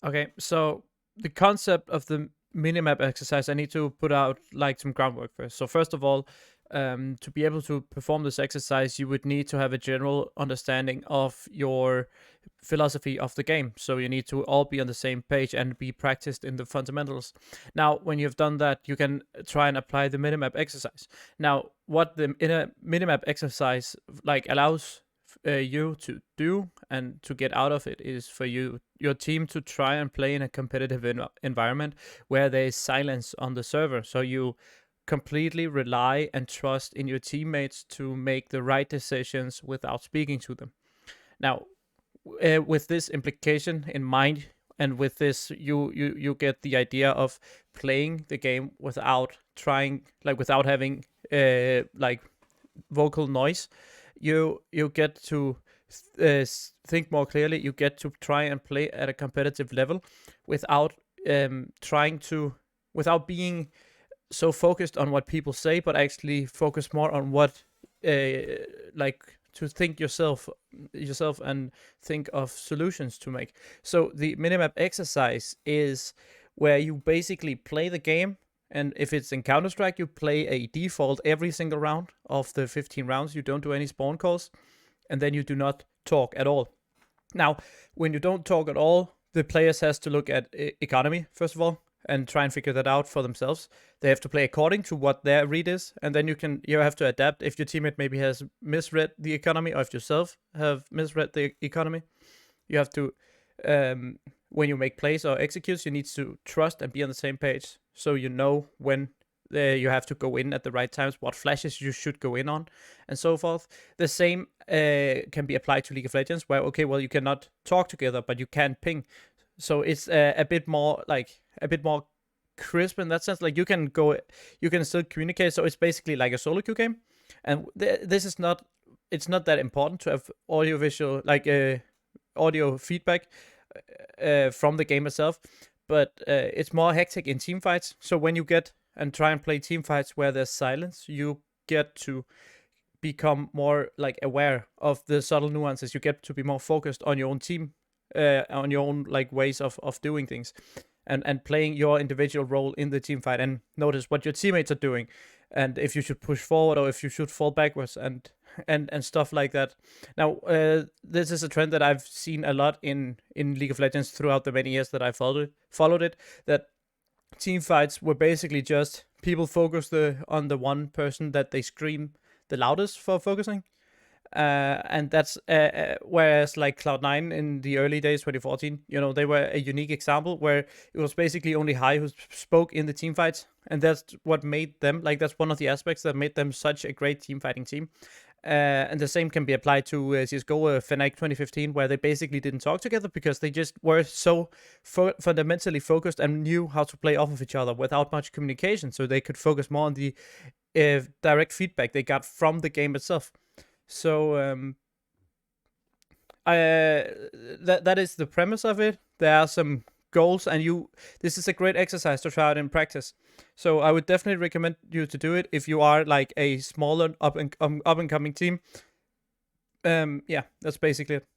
Okay, so the concept of the minimap exercise, I need to put out like some groundwork first. So first of all, to be able to perform this exercise, you would need to have a general understanding of your philosophy of the game. So you need to all be on the same page and be practiced in the fundamentals. Now, when you've done that, you can try and apply the minimap exercise. Now, what the in a minimap exercise like allows you to do and to get out of it is for your team to try and play in a competitive environment where there is silence on the server, so you completely rely and trust in your teammates to make the right decisions without speaking to them. Now, with this implication in mind, and with this, you get the idea of playing the game without trying, like without having like vocal noise. You get to think more clearly. You get to try and play at a competitive level without trying to, without being so focused on what people say, but actually focus more on what like to think yourself and think of solutions to make. So the minimap exercise is where you basically play the game, and if it's in Counter-Strike, you play a default every single round of the 15 rounds. You don't do any spawn calls, and then you do not talk at all. Now, when you don't talk at all, the players has to look at economy first of all and try and figure that out for themselves. They have to play according to what their read is, and then you have to adapt if your teammate maybe has misread the economy, or if yourself have misread the economy. You have to when you make plays or executes, you need to trust and be on the same page, so you know when you have to go in at the right times, what flashes you should go in on, and so forth. The same can be applied to League of Legends, where okay, well, you cannot talk together, but you can ping. So it's a bit more crisp in that sense. Like you can still communicate. So it's basically like a solo queue game, and this is not. It's not that important to have audio visual audio feedback from the game itself, but it's more hectic in team fights. So when you get and try and play team fights where there's silence, you get to become more like aware of the subtle nuances. You get to be more focused on your own team, on your own like ways of doing things, and playing your individual role in the team fight, and notice what your teammates are doing, and if you should push forward or if you should fall backwards, and stuff like that. Now, this is a trend that I've seen a lot in League of Legends throughout the many years that I followed it. That team fights were basically just people focused on the one person that they scream the loudest for focusing. And that's whereas like Cloud9 in the early days, 2014, they were a unique example where it was basically only High who spoke in the team fights, and that's what made them, like, that's one of the aspects that made them such a great team fighting team. And the same can be applied to CSGO Fnatic 2015, where they basically didn't talk together because they just were so fundamentally focused and knew how to play off of each other without much communication, so they could focus more on the direct feedback they got from the game itself. So that is the premise of it. There are some goals, and this is a great exercise to try out in practice. So I would definitely recommend you to do it if you are like a smaller up and coming team. Yeah, that's basically it.